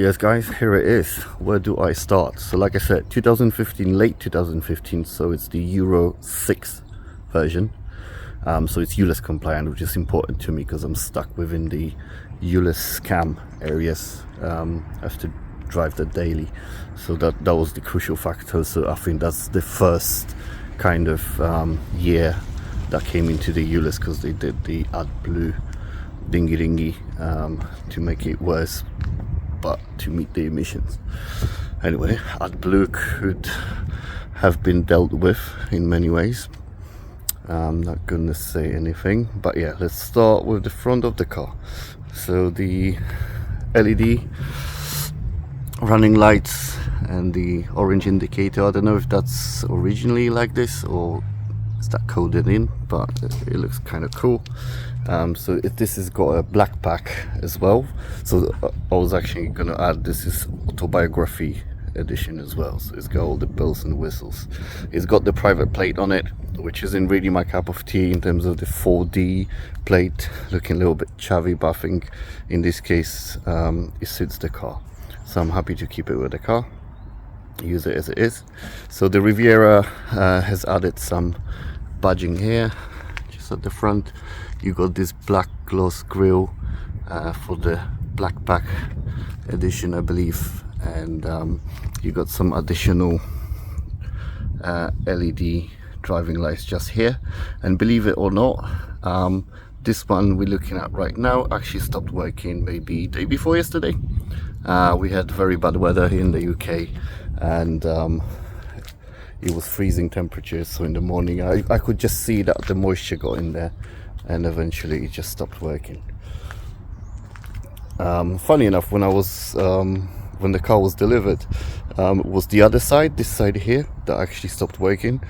Yes guys, here it is. Where do I start? So like I said, 2015, late 2015, so it's the Euro 6 version. So it's ULEZ compliant, which is important to me because I'm stuck within the ULEZ scam areas. I have to drive that daily, so that was the crucial factor. So I think that's the first kind of year that came into the ULEZ, because they did the AdBlue dingy to make it worse, but to meet the emissions. Anyway, AdBlue could have been dealt with in many ways. I'm not gonna say anything, but yeah, let's start with the front of the car. So the LED running lights and the orange indicator, I don't know if that's originally like this or is that coded in, but it looks kind of cool. So this has got a black pack as well, so I was actually gonna add, this is autobiography edition as well, so it's got all the bells and whistles. It's got the private plate on it, which isn't really my cup of tea in terms of the 4D plate, looking a little bit chavvy, but I think in this case it suits the car, so I'm happy to keep it with the car, use it as it is. So the Riviera has added some badging here, just at the front. You got this black gloss grille for the black pack edition, I believe, and you got some additional LED driving lights just here. And believe it or not, this one we're looking at right now actually stopped working maybe day before yesterday. We had very bad weather here in the UK, and it was freezing temperatures, so in the morning I could just see that the moisture got in there, and eventually it just stopped working. Funny enough, when I was when the car was delivered, it was the other side, this side here, that actually stopped working,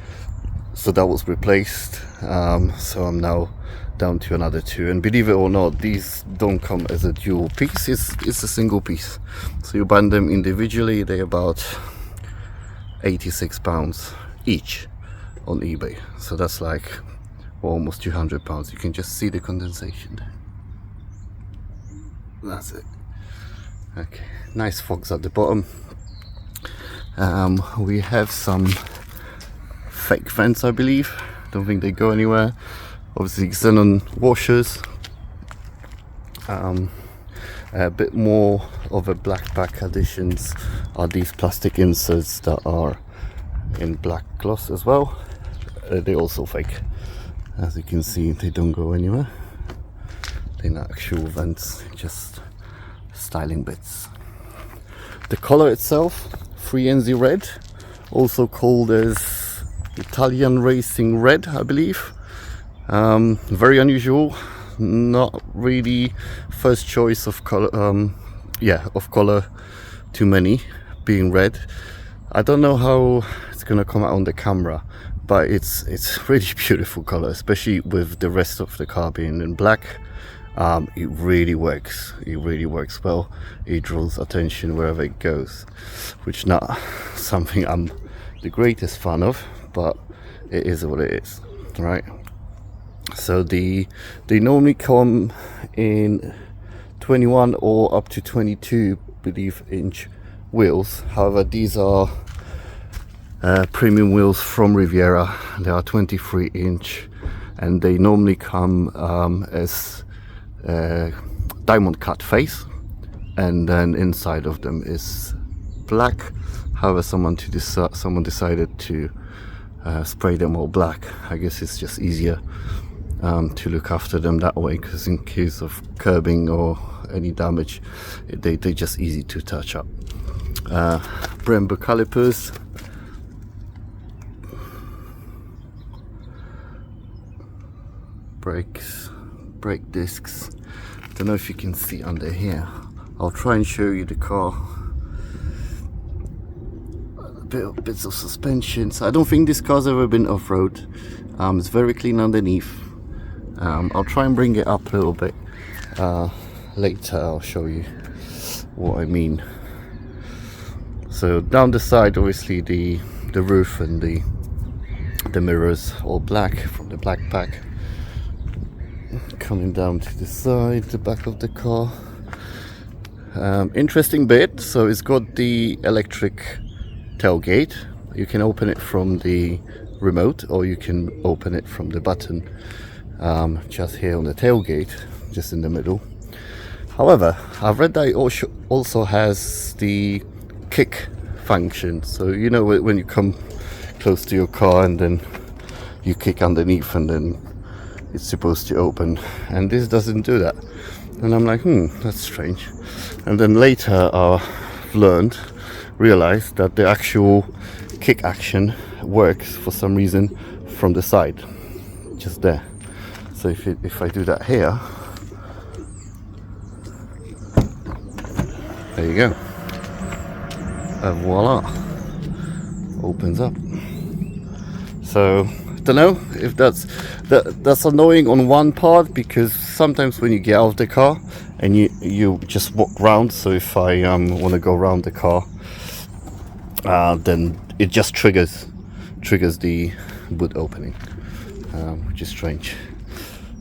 so that was replaced. So I'm now down to another two, and believe it or not, these don't come as a dual piece, it's a single piece. So you buy them individually, they're about £86 each on eBay, so that's like almost £200. You can just see the condensation there. That's it. Okay, nice fogs at the bottom. We have some fake vents, I believe. Don't think they go anywhere. Obviously xenon washers. A bit more of a black pack additions are these plastic inserts that are in black gloss as well. They're also fake. As you can see, they don't go anywhere. They're not actual vents, just styling bits. The color itself, 3NZ red, also called as Italian racing red, I believe. Very unusual, not really first choice of color. Of color to many, being red. I don't know how it's gonna come out on the camera, but it's really beautiful color, especially with the rest of the car being in black. It really works. It really works well. It draws attention wherever it goes, which not something I'm the greatest fan of, but it is what it is, right? So they normally come in 21 or up to 22, believe, inch wheels. However, these are premium wheels from Riviera. They are 23 inch, and they normally come as diamond cut face, and then inside of them is black. However, someone decided to spray them all black. I guess it's just easier to look after them that way, because in case of curbing or any damage, they're just easy to touch up. Brembo calipers, brakes, brake discs. Don't know if you can see under here. I'll try and show you the car. Bits of suspension. So I don't think this car's ever been off-road. It's very clean underneath. I'll try and bring it up a little bit later. I'll show you what I mean. So down the side, obviously the roof and the mirrors all black from the black pack. Coming down to the side, the back of the car, Interesting bit, so it's got the electric tailgate. You can open it from the remote or you can open it from the button just here on the tailgate, just in the middle. However, I've read that it also has the kick function, so you know when you come close to your car and then you kick underneath and then it's supposed to open, and this doesn't do that. And I'm like, that's strange. And then later I've realized that the actual kick action works for some reason from the side, just there. So if I do that here, there you go, and voila, opens up. So I don't know if that's annoying on one part, because sometimes when you get out of the car and you just walk round, so if I want to go around the car, then it just triggers the boot opening, which is strange.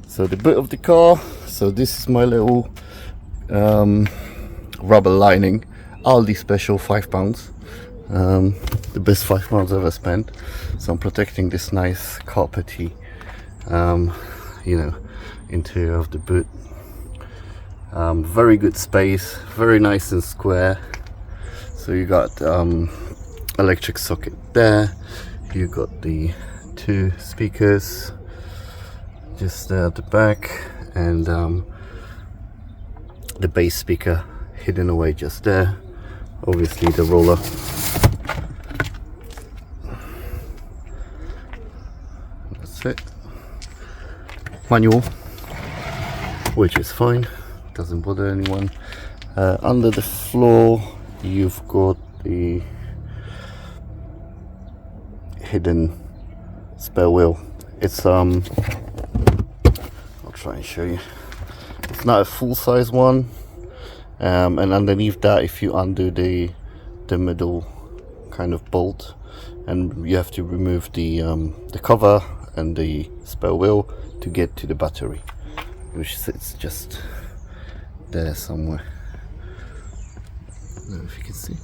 So the boot of the car, so this is my little rubber lining, Aldi special, £5, the best £5 ever spent. So I'm protecting this nice carpety interior of the boot. Very good space, very nice and square. So you got electric socket there, you got the 2 speakers just there at the back, and the bass speaker hidden away just there. Obviously the roller, that's it. Manual, which is fine, doesn't bother anyone. Under the floor you've got the hidden spare wheel. It's I'll try and show you. It's not a full-size one, and underneath that, if you undo the middle kind of bolt, and you have to remove the cover and the spare wheel to get to the battery, which sits just there somewhere. I don't know if you can see.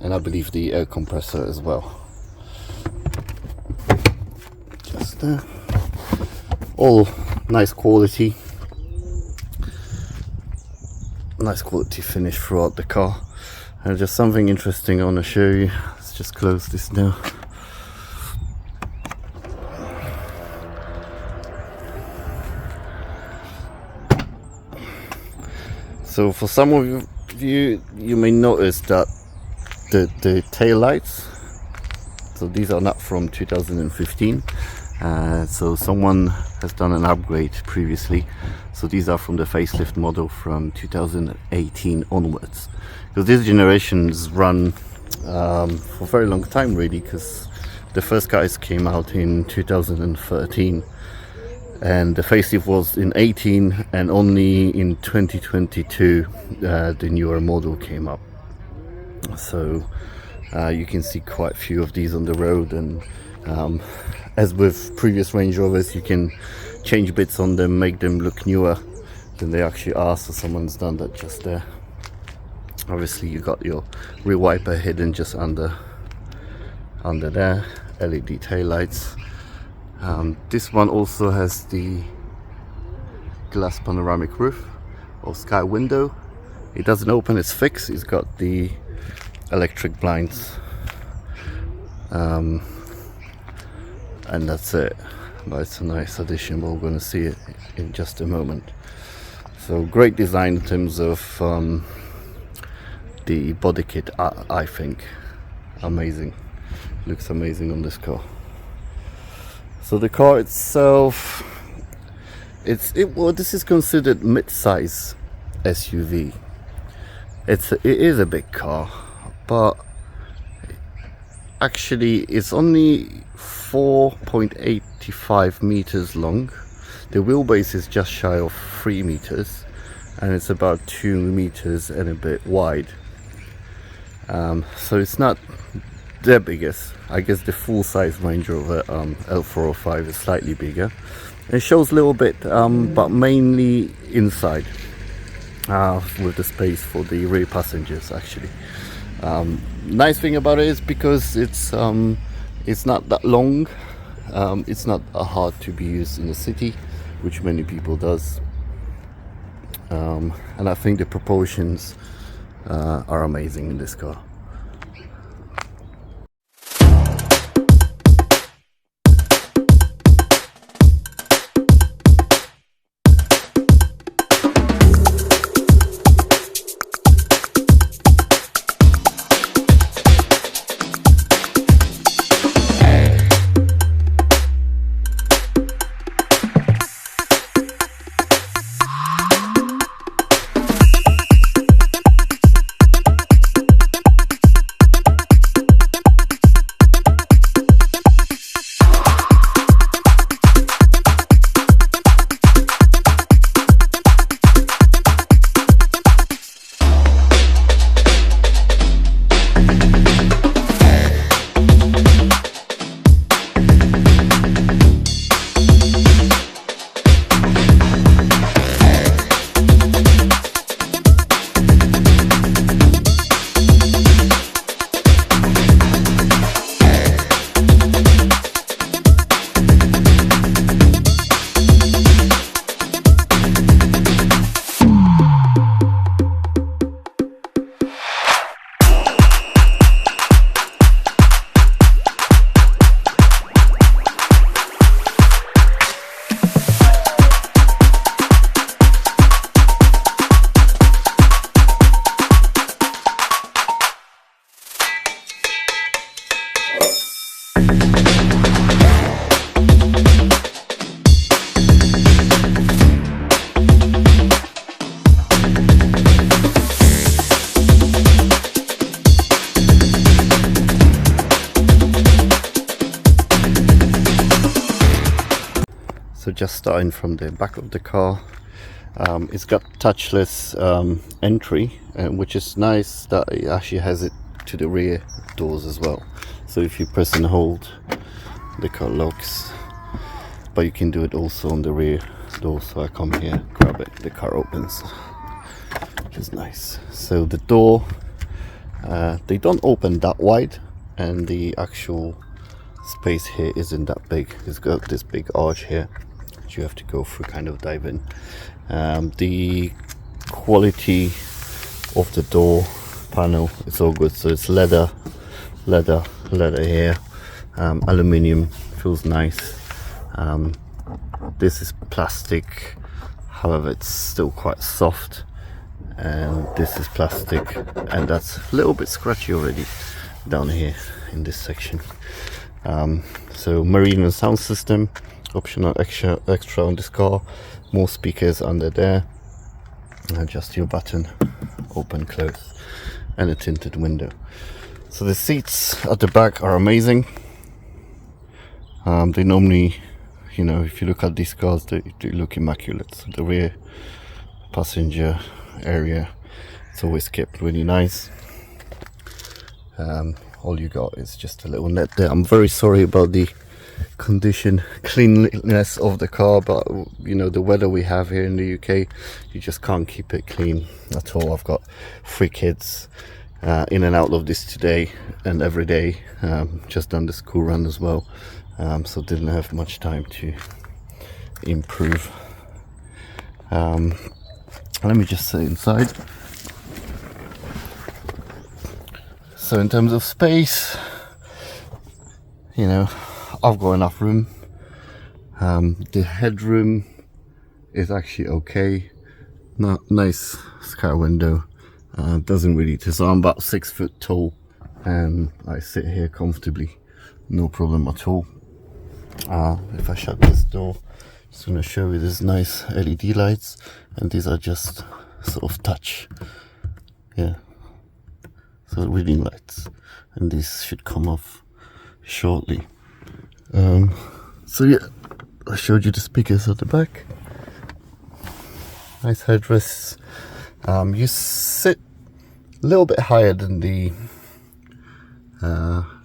And I believe the air compressor as well, just there. All nice quality finish throughout the car. And just something interesting I want to show you. Let's just close this now. So for some of you may notice that the tail lights, so these are not from 2015, so someone has done an upgrade previously, so these are from the facelift model from 2018 onwards, because these generations run for a very long time really, because the first guys came out in 2013 and the facelift was in 18, and only in 2022 the newer model came up. So you can see quite a few of these on the road, and as with previous Range Rovers, you can change bits on them, make them look newer than they actually are. So someone's done that just there. Obviously you got your rear wiper hidden just under there, LED tail lights. This one also has the glass panoramic roof or sky window. It doesn't open, it's fixed. It's got the electric blinds, and that's it. But it's a nice addition, but we're going to see it in just a moment. So great design in terms of the body kit. I think amazing, looks amazing on this car. So the car itself, this is considered mid-size SUV. It is a big car, but actually it's only 4.85 meters long. The wheelbase is just shy of 3 meters, and it's about 2 meters and a bit wide. So it's not the biggest. I guess the full-size Range Rover L405 is slightly bigger. It shows a little bit, but mainly inside. with the space for the rear passengers actually. Nice thing about it is because it's not that long, it's not hard to be used in the city, which many people does, and I think the proportions are amazing in this car. So just starting from the back of the car, it's got touchless entry, which is nice that it actually has it to the rear doors as well. So if you press and hold, the car locks, but you can do it also on the rear door. So I come here, grab it, the car opens, which is nice. So the door, they don't open that wide, and the actual space here isn't that big. It's got this big arch here which you have to go through, kind of dive in. The quality of the door panel, it's all good. So it's leather here, aluminium, feels nice. This is plastic, however it's still quite soft, and this is plastic, and that's a little bit scratchy already down here in this section. So marine sound system, optional extra on this car, more speakers under there, just your button, open, close, and a tinted window. So the seats at the back are amazing. They normally, you know, if you look at these cars, they look immaculate. So the rear passenger area, it's always kept really nice. All you got is just a little net there. I'm very sorry about the cleanliness of the car, but you know, the weather we have here in the UK, you just can't keep it clean at all. I've got 3 kids in and out of this today and every day, just done the school run as well, so didn't have much time to improve. Let me just say inside. So in terms of space, you know, I've got enough room. The headroom is actually okay. Not nice sky window. Doesn't really, so I'm about 6 foot tall and I sit here comfortably, no problem at all. If I shut this door, just going to show you these nice LED lights, and these are just sort of touch, yeah, so reading lights, and these should come off shortly. So yeah, I showed you the speakers at the back, nice headrests. You sit a little bit higher than the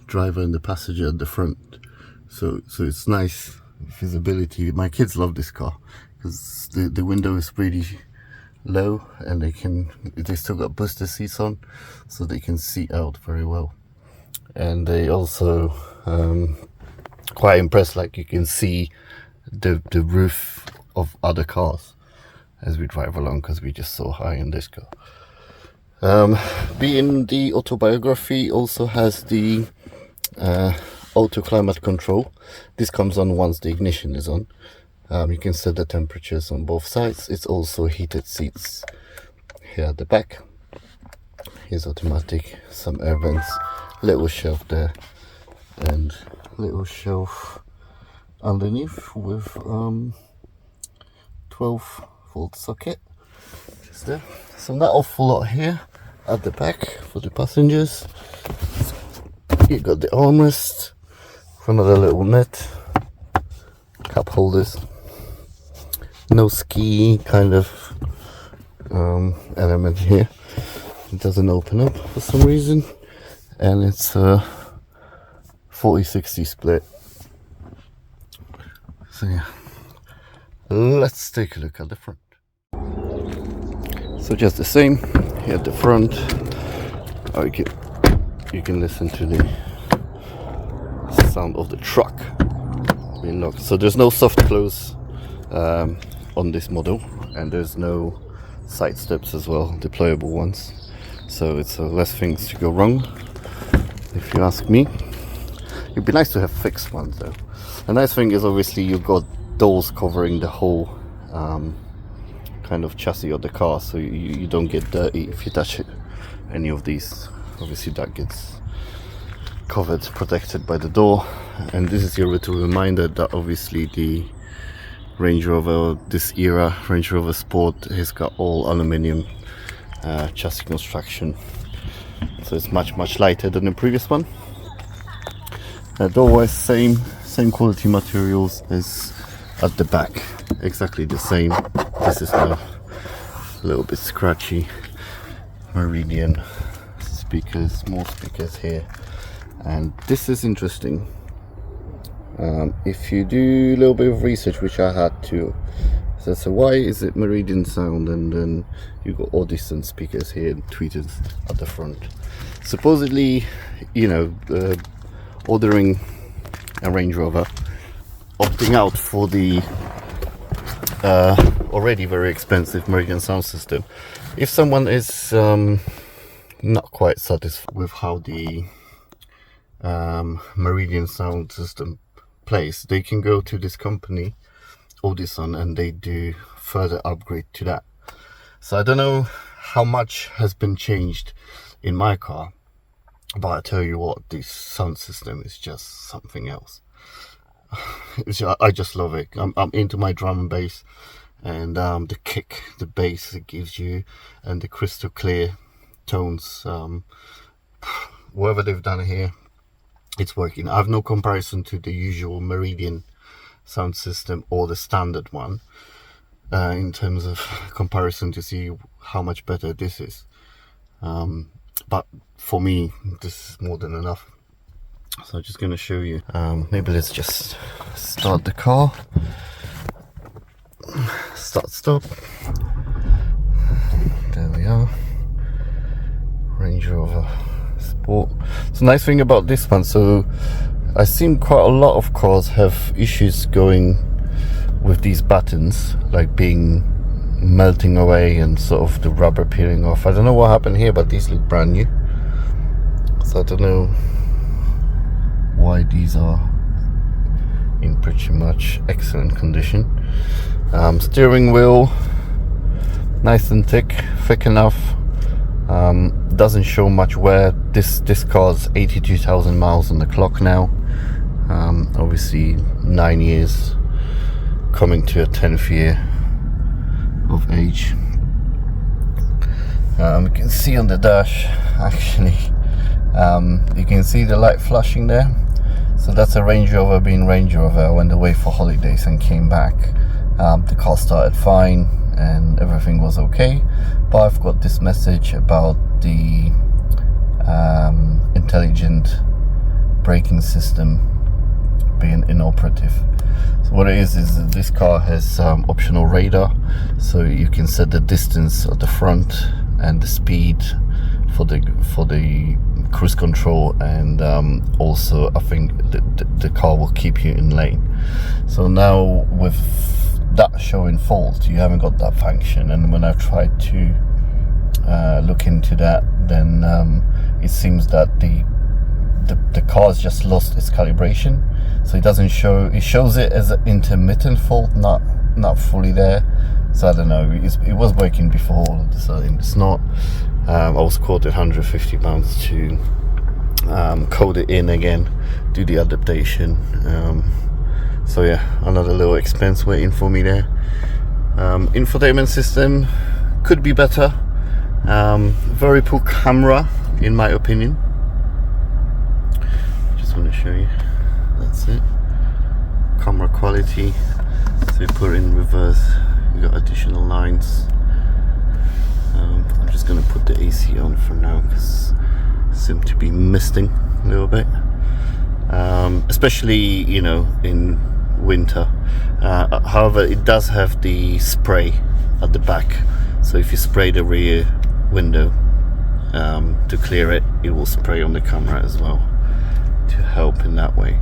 driver and the passenger at the front, so it's nice visibility. My kids love this car because the window is really low, and they still got booster seats on, so they can seat out very well. And they also quite impressed, like you can see the roof of other cars as we drive along, because we're just so high in this car. Being the autobiography, also has the auto climate control. This comes on once the ignition is on. You can set the temperatures on both sides. It's also heated seats here at the back. Here's automatic, some air vents, little shelf there, and little shelf underneath with 12-volt socket just there. So not awful lot here at the back for the passengers. You got the armrest, another little net, cup holders, no ski kind of element here. It doesn't open up for some reason, and it's a 40-60 split. So yeah, let's take a look at the front. So just the same here at the front. You can listen to the sound of the truck being locked. So there's no soft close on this model, and there's no side steps as well, deployable ones. So it's less things to go wrong, if you ask me. It'd be nice to have fixed ones though. The nice thing is obviously you've got doors covering the whole kind of chassis of the car, so you don't get dirty if you touch any of these. Obviously that gets covered, protected by the door. And this is your little reminder that obviously the Range Rover, this era Range Rover Sport, has got all aluminium chassis construction, so it's much lighter than the previous one. Door-wise, same quality materials as at the back, exactly the same. This is now a little bit scratchy. Meridian speakers, more speakers here, and this is interesting. If you do a little bit of research, which I had to, so why is it Meridian sound, and then you got Audison speakers here and tweeters at the front? Supposedly, you know, ordering a Range Rover, opting out for the already very expensive Meridian sound system. If someone is not quite satisfied with how the Meridian sound system plays, they can go to this company Audison and they do further upgrade to that. So I don't know how much has been changed in my car, but I tell you what, this sound system is just something else. I just love it. I'm into my drum and bass, and the kick, the bass it gives you, and the crystal clear tones. Whatever they've done here, it's working. I have no comparison to the usual Meridian sound system or the standard one in terms of comparison to see how much better this is. But for me, this is more than enough. So I'm just going to show you. Maybe let's just start the car. Stop. There we are. Range Rover Sport. So nice thing about this one, so I've seen quite a lot of cars have issues going with these buttons, like melting away and sort of the rubber peeling off. I don't know what happened here, but these look brand new. So I don't know why these are in pretty much excellent condition. Steering wheel, nice and thick enough. Doesn't show much wear. This car's 82,000 miles on the clock now. Obviously 9 years, coming to a 10th year of age. You can see on the dash, actually, you can see the light flashing there. So that's a Range Rover being Range Rover. I went away for holidays and came back. The car started fine and everything was okay, but I've got this message about the intelligent braking system being inoperative. So what it is this car has optional radar, so you can set the distance at the front and the speed for the cruise control, and also I think the car will keep you in lane. So now with that showing fault, you haven't got that function, and when I've tried to look into that, then it seems that the car's just lost its calibration, so it doesn't show. It shows it as an intermittent fault, not fully there. So I don't know. It was working before all of a sudden it's not. I was quoted £150 to code it in again, do the adaptation. So yeah, another little expense waiting for me there. Infotainment system could be better. Very poor camera in my opinion. Just want to show you. That's it. Camera quality. So you put it in reverse, you got additional lines. I'm just going to put the AC on for now because it seems to be misting a little bit, especially, you know, in winter. However, it does have the spray at the back, so if you spray the rear window to clear it, it will spray on the camera as well to help in that way.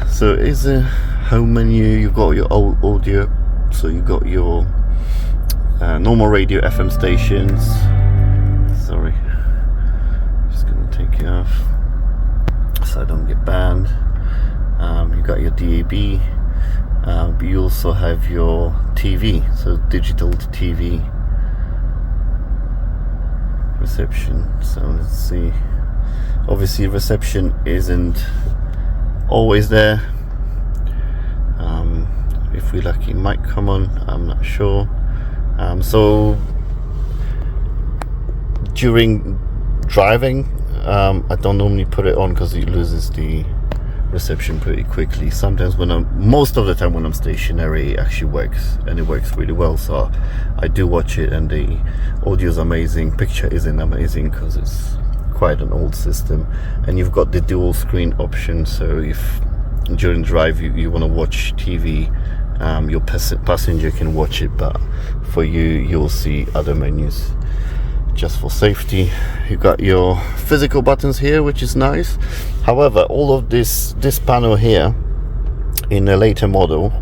So is a home menu. You've got your audio, so you got your normal radio FM stations. Sorry, just gonna take it off so I don't get banned. You got your DAB, but you also have your TV, so digital to TV reception. So let's see. Obviously reception isn't always there. If we're lucky, it might come on, I'm not sure. So during driving, I don't normally put it on because it loses the reception pretty quickly. Sometimes most of the time when I'm stationary, it actually works, and it works really well. So I do watch it, and the audio is amazing, picture isn't amazing because it's quite an old system, and you've got the dual screen option. So if during drive you want to watch TV, your passenger can watch it, but for you'll see other menus. Just for safety, you got your physical buttons here, which is nice. However, all of this panel here in a later model,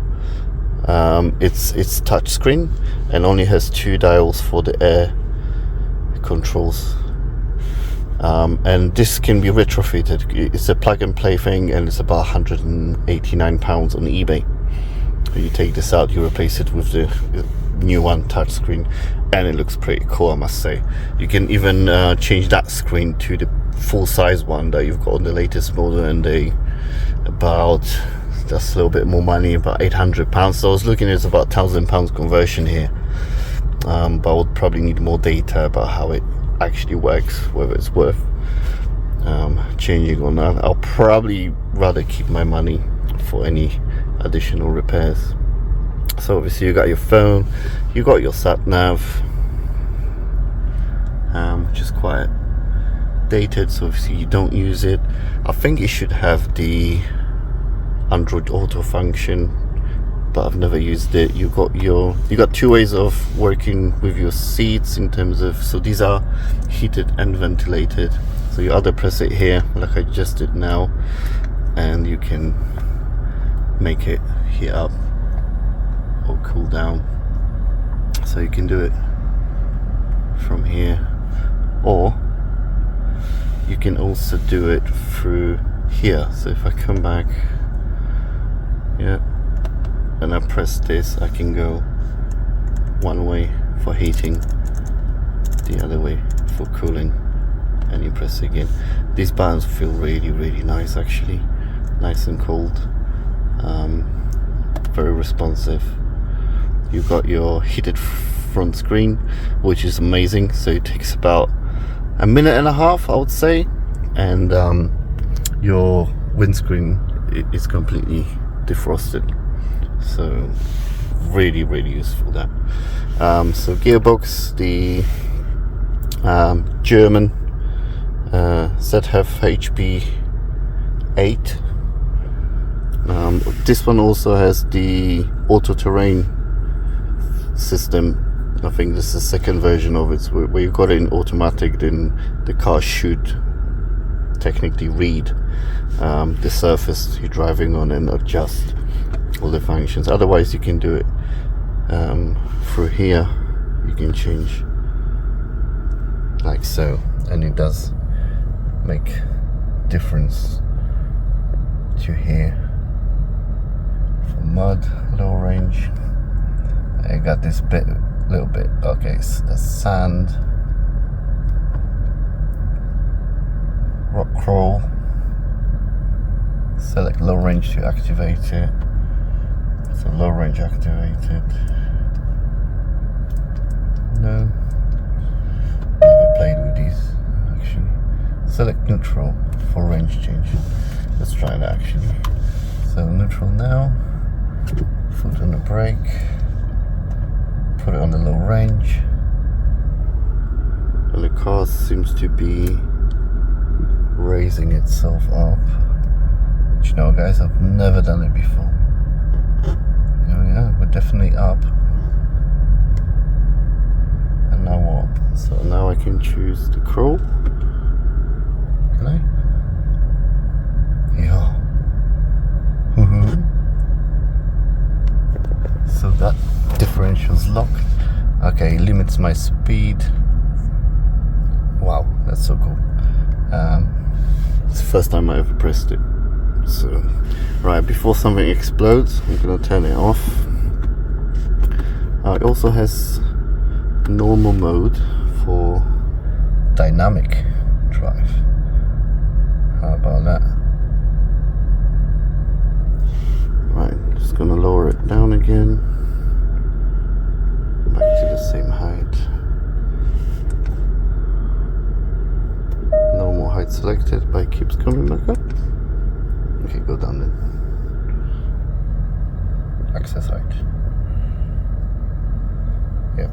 it's touch screen and only has 2 dials for the air controls. And this can be retrofitted. It's a plug and play thing, and it's about £189 on eBay. You take this out, you replace it with the new one, touchscreen, and it looks pretty cool, I must say. You can even change that screen to the full size one that you've got on the latest model, and that's a little bit more money, about £800. So I was looking at about £1,000 conversion here, but I would probably need more data about how it actually works, whether it's worth changing or not. I'll probably rather keep my money for any additional repairs. So obviously you got your phone, you got your sat nav, which is quite dated, so obviously you don't use it. I think it should have the Android Auto function, but I've never used it. You got 2 ways of working with your seats in terms of, so these are heated and ventilated, so you either press it here like I just did now, and you can make it heat up or cool down. So you can do it from here, or you can also do it through here. So if I come back, yeah, and I press this, I can go one way for heating, the other way for cooling, and you press it again. These buttons feel really, really nice actually, nice and cold. Very responsive. You've got your heated front screen, which is amazing. So it takes about a minute and a half, I would say, and your windscreen is completely defrosted. So really, really useful that. So gearbox, the German ZF HP8. This one also has the auto terrain system. I think this is the second version of it, so where you got it in automatic, then the car should technically read the surface you're driving on and adjust all the functions. Otherwise you can do it through here. You can change like so, and it does make difference to here. For mud, low range, I got this little bit, okay, so the sand, rock crawl, select low range to activate it. So low range activated. No, never played with these actually. Select neutral for range change. Let's try that actually. So neutral now, foot on the brake, put it on the low range, and the car seems to be raising itself up. But you know guys, I've never done it before. Oh yeah, we're definitely up. And now up. So now I can choose the crawl. Can I? Yeah. So that differential's locked. Okay, limits my speed. Wow, that's so cool. It's the first time I ever pressed it. So, right, before something explodes, I'm gonna turn it off. It also has normal mode for dynamic drive. How about that? Right, just gonna lower it down again, back to the same height. Normal height selected, but it keeps coming back up. Okay, go down then. Access height. Yeah.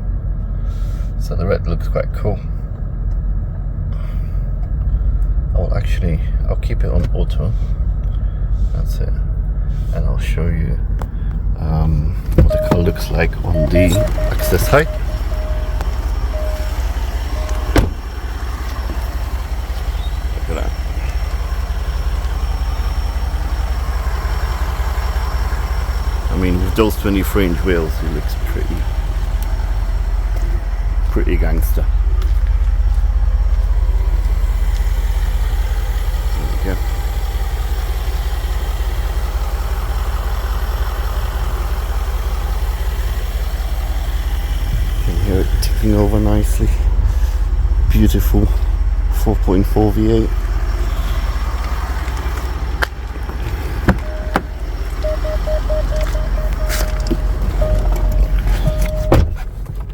So the red looks quite cool. I'll keep it on auto. That's it. And I'll show you what the car looks like on the access height. Look at that. I mean, with those 23-inch wheels, it looks pretty gangster. There we go. Can hear it ticking over nicely. Beautiful 4.4 V8.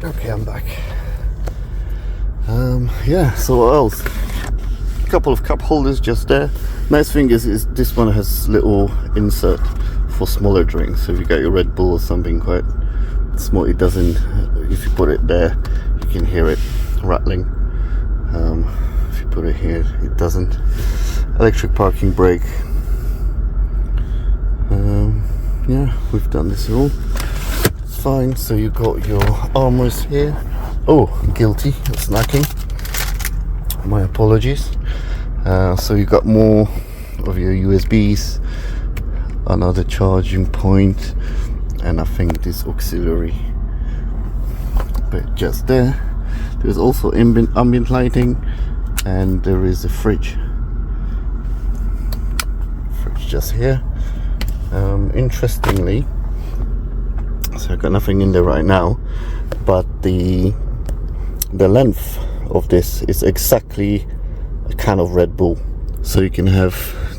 Okay, I'm back. Yeah, so what else? A couple of cup holders just there. Nice thing is this one has little insert for smaller drinks. So if you got your Red Bull or something quite small, it doesn't, if you put it there, you can hear it rattling. If you put it here, it doesn't. Electric parking brake. Yeah, we've done this all. It's fine. So you got your armrest here. Oh, guilty of snacking. My apologies. So you got more of your USBs, another charging point, and I think this auxiliary bit just there. There's also ambient lighting, and there is a fridge just here. Interestingly, so I've got nothing in there right now, but the length of this is exactly a can of Red Bull, so you can have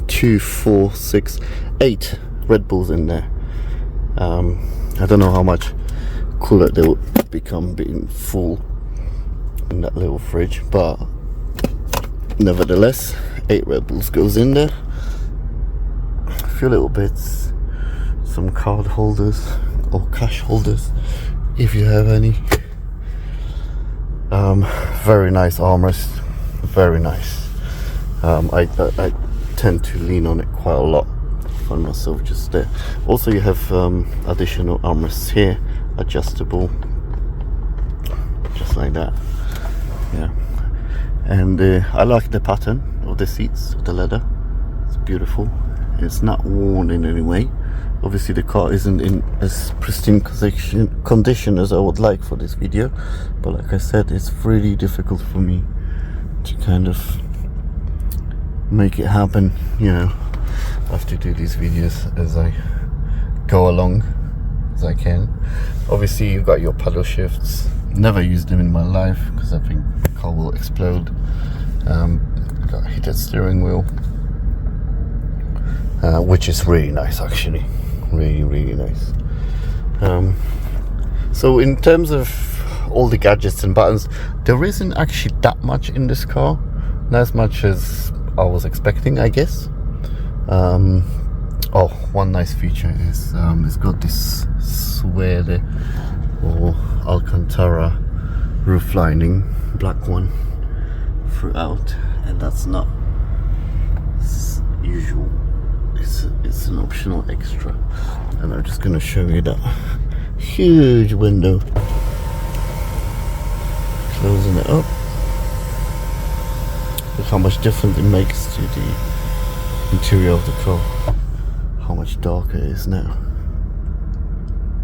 2, 4, 6, 8 Red Bulls in there. I don't know how much cooler they will become being full in that little fridge, but nevertheless 8 Red Bulls goes in there. A few little bits, some card holders or cash holders if you have any. Very nice armrest, very nice. I tend to lean on it quite a lot find myself just there. Also, you have additional armrests here, adjustable, just like that. Yeah, and I like the pattern of the seats, the leather. It's beautiful. It's not worn in any way. Obviously the car isn't in as pristine condition as I would like for this video, but like I said, it's really difficult for me to kind of make it happen. You know, I have to do these videos as I go along as I can. Obviously you've got your paddle shifts. Never used them in my life because I think the car will explode. Got a heated steering wheel, which is really nice actually. Really nice. So in terms of all the gadgets and buttons, there isn't actually that much in this car, not as much as I was expecting, I guess. Oh, one nice feature is it's got this suede or Alcantara roof lining, black one throughout, and that's not usual. It's an optional extra, and I'm just going to show you that huge window. Closing it up. Look how much difference it makes to the interior of the car. How much darker it is now.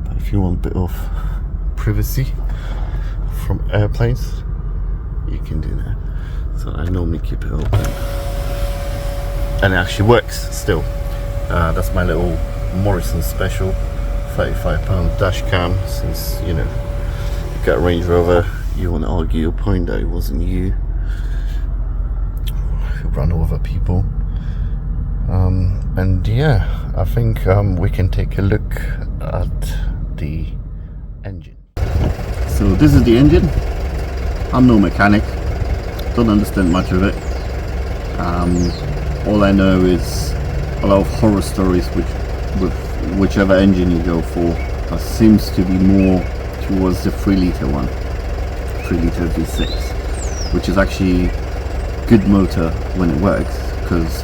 But if you want a bit of privacy from airplanes, you can do that. So I normally keep it open, and it actually works still. That's my little Morrison special £35 dash cam. Since you know you got a Range Rover, you want to argue your point that it wasn't you who ran over people. And yeah, I think we can take a look at the engine. So this is the engine. I'm no mechanic, don't understand much of it. All I know is a lot of horror stories with whichever engine you go for. There seems to be more towards the 3-litre one, 3-litre V6, which is actually good motor when it works, because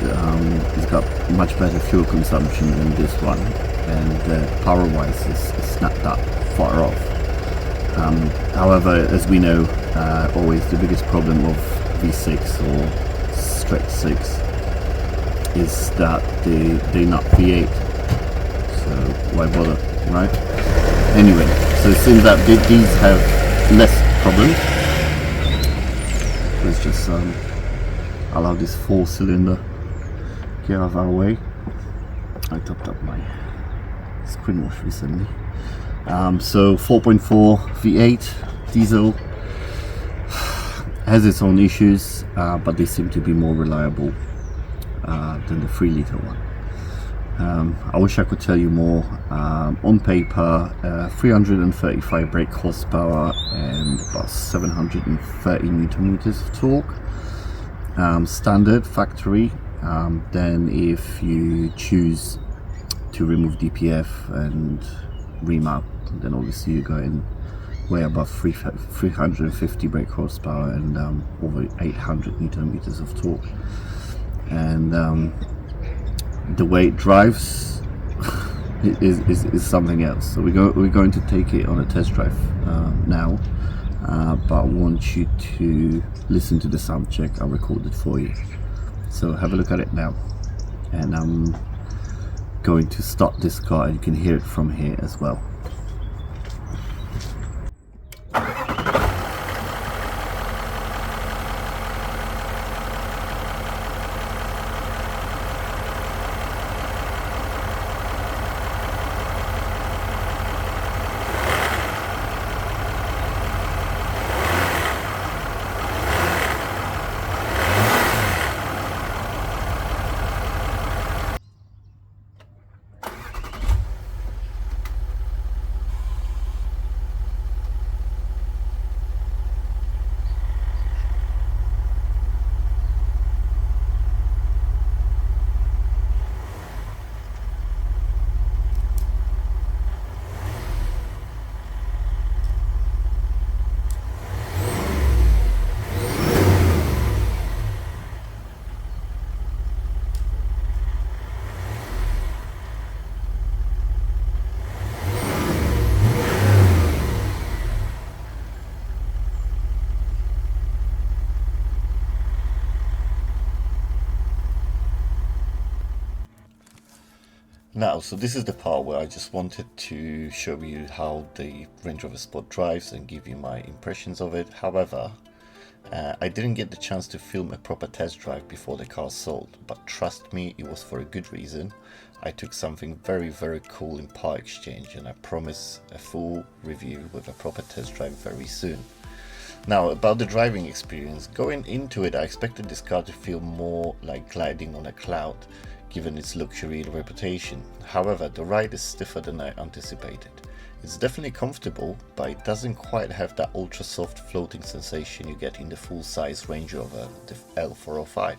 it's got much better fuel consumption than this one, and power wise it's not that far off. However, as we know, always the biggest problem of V6 or straight 6 is that they're not V8, so why bother, right? Anyway, so it seems that these have less problems. Let's just allow this 4-cylinder get out of our way. I topped up my screen wash recently. So 4.4 V8 diesel has its own issues, but they seem to be more reliable than the 3-litre one. I wish I could tell you more. On paper, 335 brake horsepower and about 730 Newton meters of torque. Standard factory. Then if you choose to remove DPF and remap, then obviously you're going way above 350 brake horsepower and over 800 Newton meters of torque. And the way it drives is something else. So we're going to take it on a test drive now, but I want you to listen to the sound check I recorded for you. So have a look at it now, and I'm going to start this car, and you can hear it from here as well. Now, so this is the part where I just wanted to show you how the Range Rover Sport drives and give you my impressions of it. However, I didn't get the chance to film a proper test drive before the car sold, but trust me, it was for a good reason. I took something very cool in part exchange, and I promise a full review with a proper test drive very soon. Now, about the driving experience, going into it I expected this car to feel more like gliding on a cloud, given its luxury and reputation. However, the ride is stiffer than I anticipated. It's definitely comfortable, but it doesn't quite have that ultra soft floating sensation you get in the full-size Range Rover, the L405.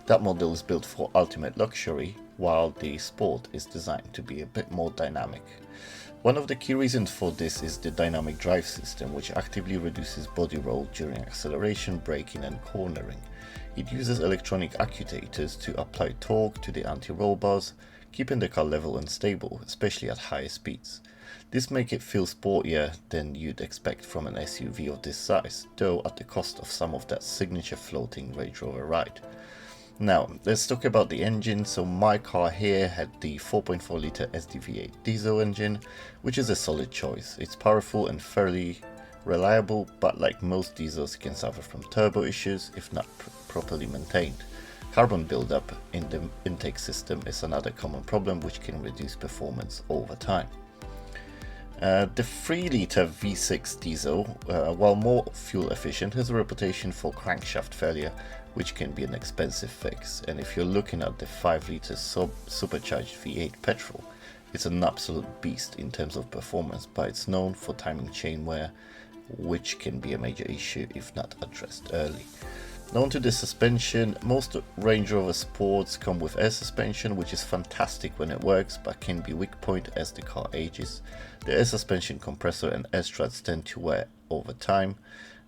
That model is built for ultimate luxury, while the Sport is designed to be a bit more dynamic. One of the key reasons for this is the dynamic drive system, which actively reduces body roll during acceleration, braking and cornering. It uses electronic actuators to apply torque to the anti-roll bars, keeping the car level and stable, especially at higher speeds. This makes it feel sportier than you'd expect from an SUV of this size, though at the cost of some of that signature floating Range Rover ride. Now, let's talk about the engine. So my car here had the 4.4 litre SDV8 diesel engine, which is a solid choice. It's powerful and fairly reliable, but like most diesels, it can suffer from turbo issues if not properly maintained. Carbon buildup in the intake system is another common problem, which can reduce performance over time. The 3 litre V6 diesel, while more fuel efficient, has a reputation for crankshaft failure, which can be an expensive fix. And if you're looking at the 5 litre supercharged V8 petrol, it's an absolute beast in terms of performance, but it's known for timing chain wear, which can be a major issue if not addressed early. Now onto the suspension. Most Range Rover Sports come with air suspension, which is fantastic when it works, but can be weak point as the car ages. The air suspension compressor and air struts tend to wear over time,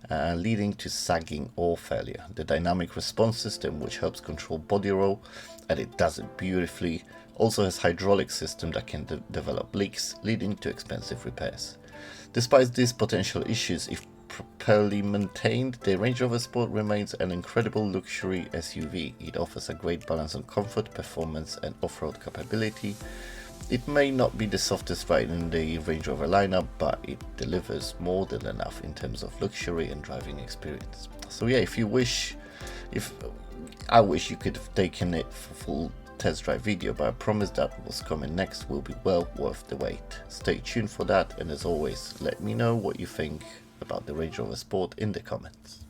leading to sagging or failure. The dynamic response system, which helps control body roll, and it does it beautifully, also has hydraulic system that can develop leaks, leading to expensive repairs. Despite these potential issues, if properly maintained, the Range Rover Sport remains an incredible luxury SUV. It offers a great balance on comfort, performance and off-road capability. It may not be the softest ride in the Range Rover lineup, but it delivers more than enough in terms of luxury and driving experience. So yeah, I wish you could have taken it for full test drive video, but I promise that what's coming next will be well worth the wait. Stay tuned for that, and as always, let me know what you think about the Range Rover Sport in the comments.